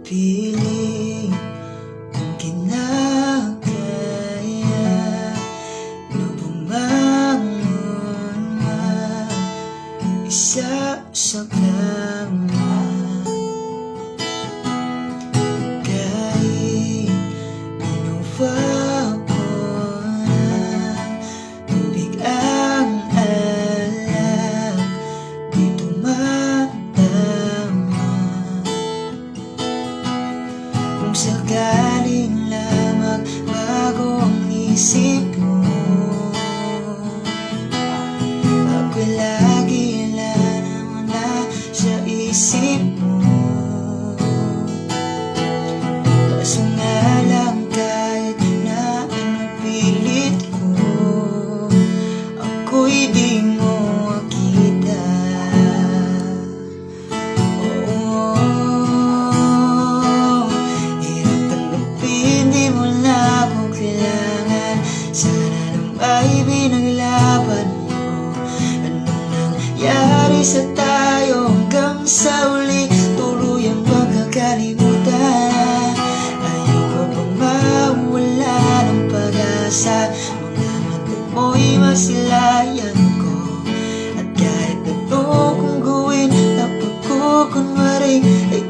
piling ang kinakaya na bumangon mag-isa sa kama. Kahit inuwa ko ng tubig ang alak, di tumatama. Kung sakaling lang magbago ang isip mo, ako'y lagi lang na sa isip mo. Kaso nga lang kahit na pilit ko, ako'y di mo makita. Hirap tanggapin, di mo na ako kailangan. Sana nang ay binaglaban mo. Anong nangyari sa tayo hanggang sa uli? Tuluyang bang kakalimutan? Ayoko pang mawala ng pag-asa. Mga mata mo'y masilayan ko. At kahit ano kung gawin na pagkukunwari ay